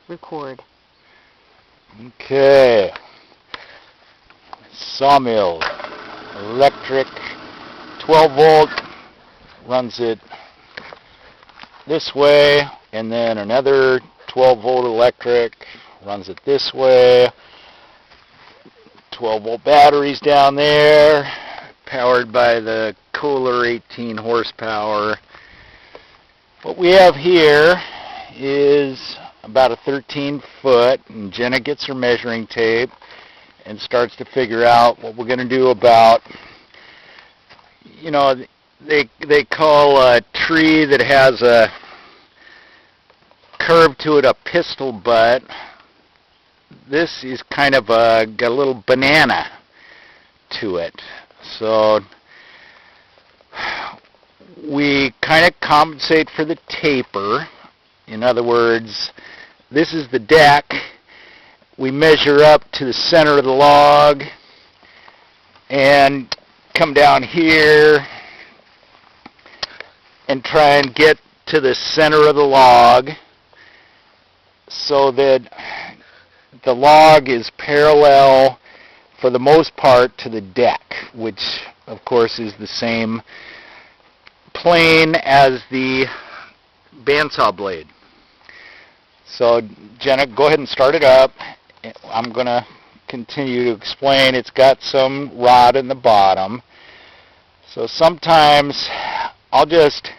record. Okay. Sawmill, electric, 12 volt, runs it this way, and then another 12 volt electric, runs it this way. 12 volt batteries down there, powered by the Kohler 18 horsepower. What we have here is about a 13 foot, and Jenna gets her measuring tape and starts to figure out what we're going to do about, you know, they call a tree that has a curve to it a pistol butt. This is kind of got a little banana to it. So we kind of compensate for the taper. In other words, this is the deck. We measure up to the center of the log and come down here and try and get to the center of the log so that the log is parallel for the most part to the deck, which of course is the same plane as the bandsaw blade. So Jenna, go ahead and start it up. I'm going to continue to explain. It's got some rod in the bottom. So sometimes I'll just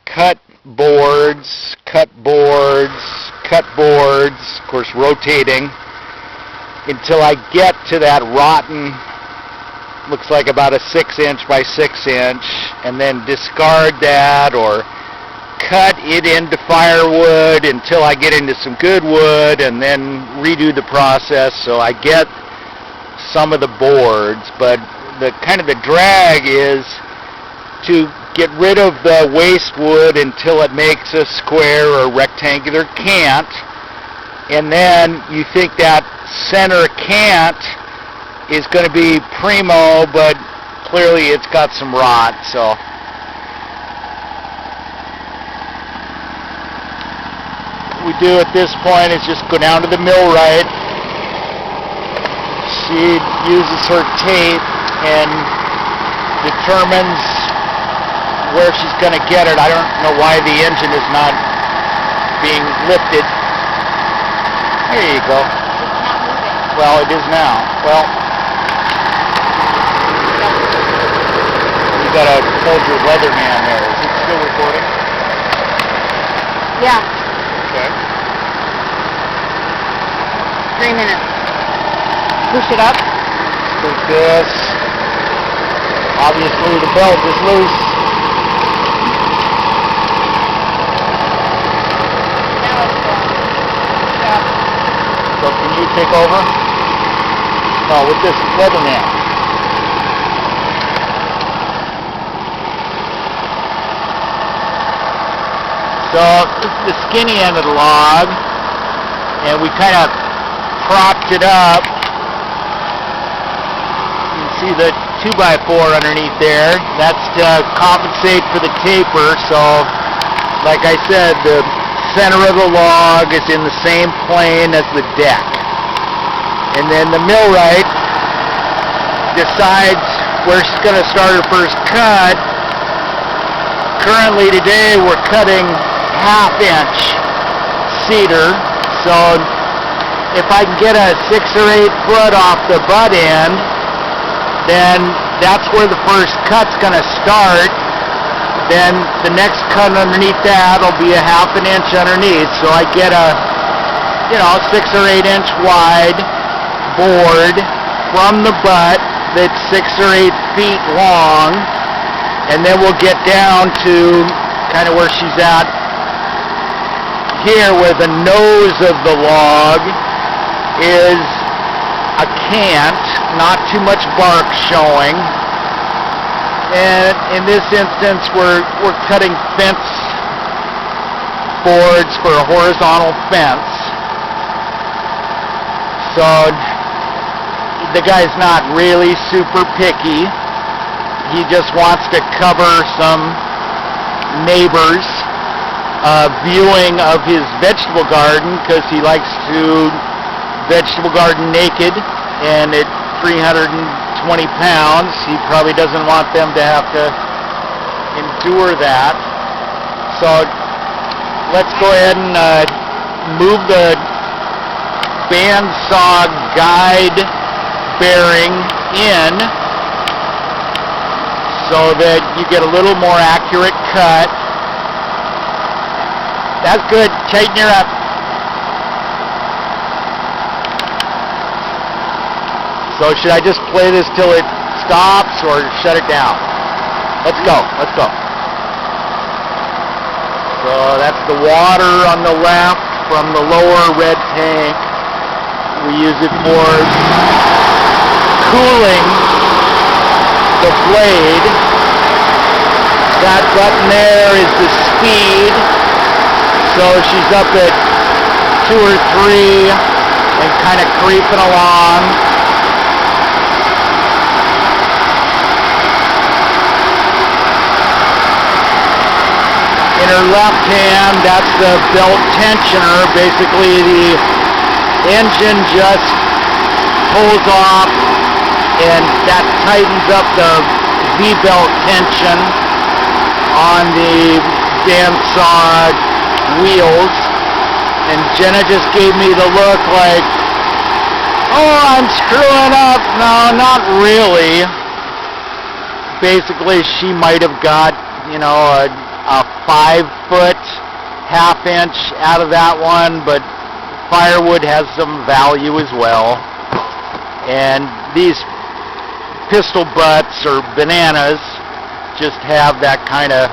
cut boards, of course rotating, until I get to that rotten, looks like about a 6 inch by 6 inch, and then discard that or cut it into firewood until I get into some good wood, and then redo the process so I get some of the boards. But the kind of the drag is to get rid of the waste wood until it makes a square or rectangular cant, and then you think that center cant is going to be primo, but clearly it's got some rot. So what we do at this point is just go down to the millwright. She uses her tape and determines where she's going to get it. I don't know why the engine is not being lifted. There you go. It's not moving. Well, it is now. Well, you got to hold your weatherman there. Is it still recording? Yeah. Okay. 3 minutes. Push it up. Push this. Obviously the belt is loose. Now it's going. Stop. So can you take over? No, with this weatherman. So this is the skinny end of the log, and we kind of propped it up. You can see the 2x4 underneath there. That's to compensate for the taper. So, like I said, the center of the log is in the same plane as the deck. And then the millwright decides where she's going to start her first cut. Currently today we're cutting 1/2 inch cedar. So if I can get a 6 or 8 foot off the butt end, then that's where the first cut's going to start. Then the next cut underneath that will be a 1/2 inch underneath. So I get a, 6 or 8 inch wide board from the butt that's 6 or 8 feet long, and then we'll get down to kind of where she's at here, where the nose of the log is a cant, not too much bark showing. And in this instance, we're cutting fence boards for a horizontal fence. So the guy's not really super picky. He just wants to cover some neighbors. viewing of his vegetable garden, because he likes to vegetable garden naked, and at 320 pounds, he probably doesn't want them to have to endure that. So let's go ahead and move the bandsaw guide bearing in so that you get a little more accurate cut. That's good. Tighten her up. So should I just play this till it stops or shut it down? Let's go. Let's go. So that's the water on the left from the lower red tank. We use it for cooling the blade. That button there is the speed. So she's up at 2 or 3 and kind of creeping along. In her left hand, that's the belt tensioner. Basically, the engine just pulls off, and that tightens up the V-belt tension on the bandsaw wheels. And Jenna just gave me the look like, oh, I'm screwing up. No, not really. Basically, she might have got, a 5-foot half-inch out of that one, but firewood has some value as well. And these pistol butts or bananas just have that kind of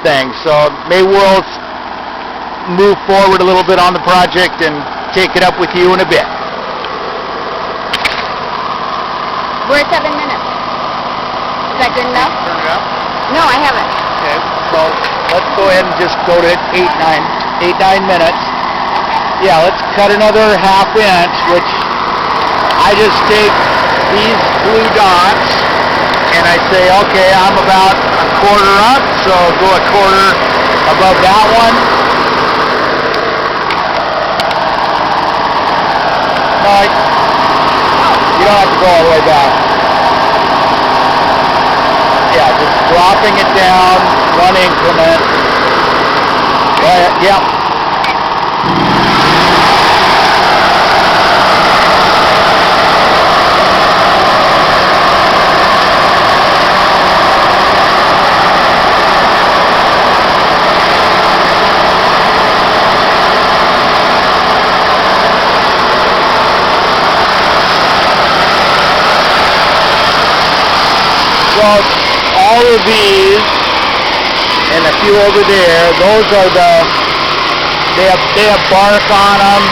thing. So maybe we'll move forward a little bit on the project and take it up with you in a bit. We're at 7 minutes. Is that good enough? Turn it up. No, I haven't. Okay, so let's go ahead and just go to 8, 9 minutes. Yeah, let's cut another half-inch, which I just take these blue dots and I say, okay, I'm about a quarter up, so go a quarter above that one. No, you don't have to go all the way back. Yeah, just dropping it down, one increment. Yep. So all of these and a few over there, those are they have bark on them,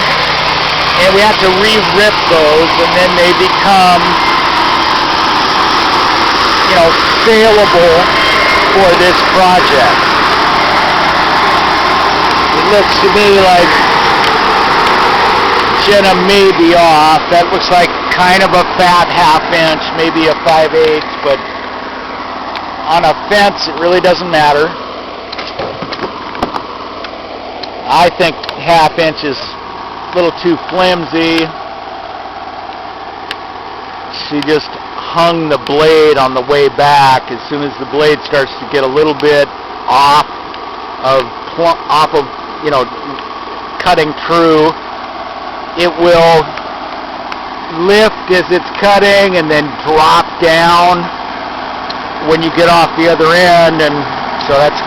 and we have to re-rip those, and then they become, saleable for this project. It looks to me like Jenna may be off. That looks like kind of a fat half-inch, maybe a 5/8, but on a fence, it really doesn't matter. I think half-inch is a little too flimsy. She just hung the blade on the way back. As soon as the blade starts to get a little bit off of cutting through, it will lift as it's cutting and then drop down when you get off the other end, and so that's